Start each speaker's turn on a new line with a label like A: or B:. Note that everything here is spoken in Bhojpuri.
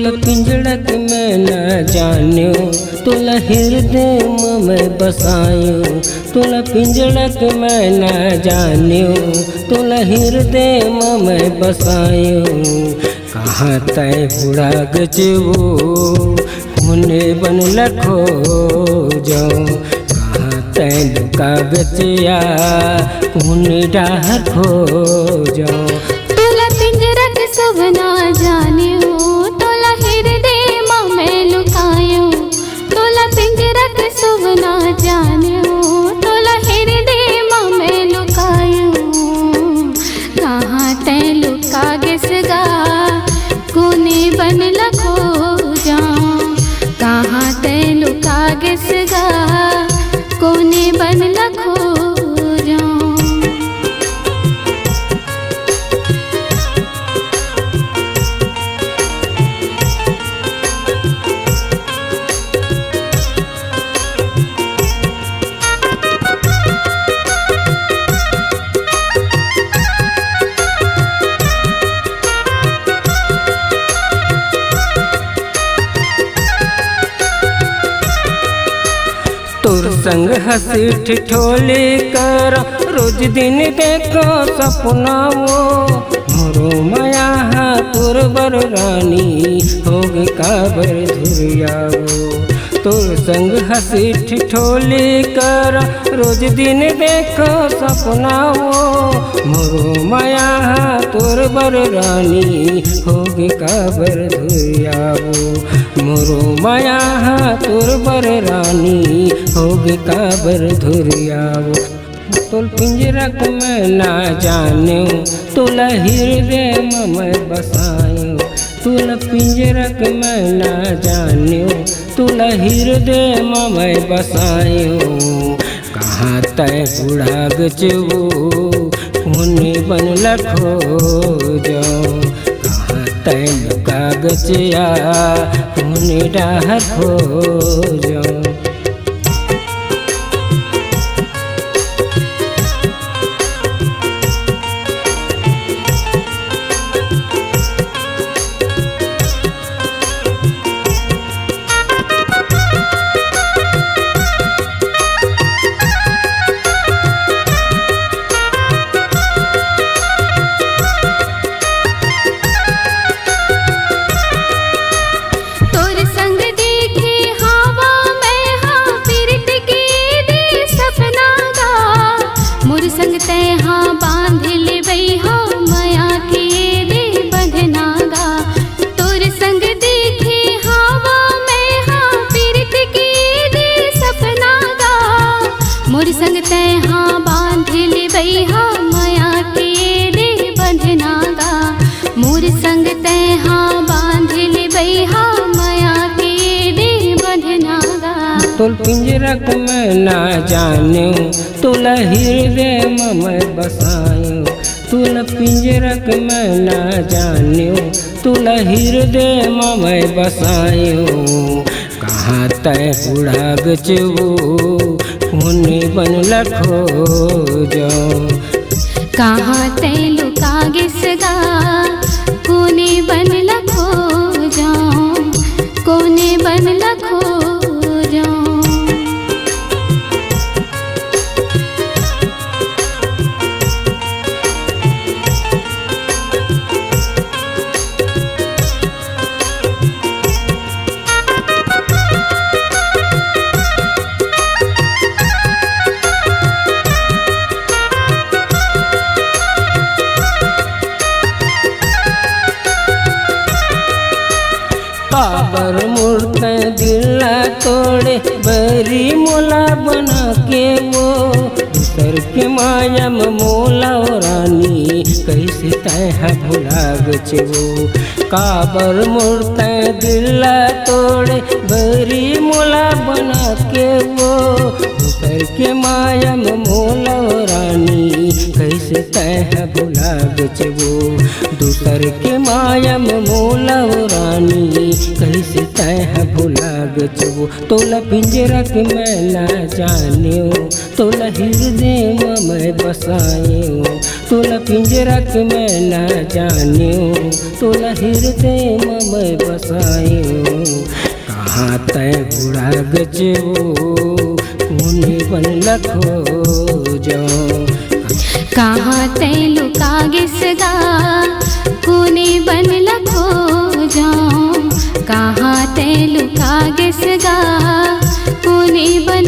A: तुल पिंजड़क में न जान्यो, तुल हृदय में बसायो। तुल पिंजड़क में न जान्यो, तुल हृदय में बसायो। कहाँ तय बुढ़ा गजबो कोने बन लखो जाओ। कहाँ तय लुका गचिया कोने डाह खो जाओ।
B: तुला पिंजरक सब ना जान्यो, तुला हृदय में लुकायो। तुला पिंजरक सब ना जान्यो, तुला हृदय में लुकायो। कहाँ तय लुका गसगा कोने बन लखो जाओ। कहाँ तय लुका गसगा कोने बन लखो जाओ।
A: तोर संग हंसी ठिठोली कर रोज दिन देखो सपना वो। मोरो माया तोर बर रानी होग काबर धुरियावो। तोर संग हंसी ठिठोली कर रोज दिन देखो सपना वो। मोरो माया तोर बर रानी होग काबर धुरियावो। मोरो माया तोर बर रानी होग काबर धुरियावो। तुल पिंजरक में ना जान्यो, तुल हृदय में बसायो। तुल पिंजरक में ना जान्यो, तुल हृदय में बसायो। कहाँ तय बुढ़ा गजबो कोने बन लखो जाओ। कहाँ तय लुका गचिया कोने डाह खो जाओ।
B: संग तय हाँ बांध लेबई हो माया के दे बंधनागा। तोर संग देखे हवा में हाँ पीरत के दे सपनागा। मोर संग तय हाँ बांध लेबई हो माया के दे बंधनागा। मोर संग तय हाँ बांध लेबई हो माया के दे बंधनागा।
A: तुल पिंजरक में ना जान्यो, तुल हृदय में बसायो। तुल पिंजरक में ना जान्यो, तुल हृदय में बसायो। कहाँ तय बुढ़ा गजबो कोने बन लखो जाओ।
B: कहाँ तय लुका गसगा कोने बन लखो जाओ। कोने बन लखो जाओ।
A: काबर मूर्त दिल तोड़े बरी मोला बना के वो। दूसर के माया में मोला रानी कैसे तय भुला गचबो। काबर मूर्त दिल तोड़े बरी मोला बना के वो। दूसर के माया में मोला रानी कैसे तय भुला गचबो। दूसर के माया में मोला रानी कैसे तय भुला गचबो तोला पिंजरा के मैं ना जानियो तोला हृदय में मैं बसायो तोला पिंजरा के मैं ना जानियो तोला हृदय में मैं बसायो कहाँ तय बुढ़ा गचबो कोने बन लखो जाओ
B: कहाँ ते लुका गिसगा कोने बन लखो जाऊं कहाँ ते लुका गिसगा कोने बन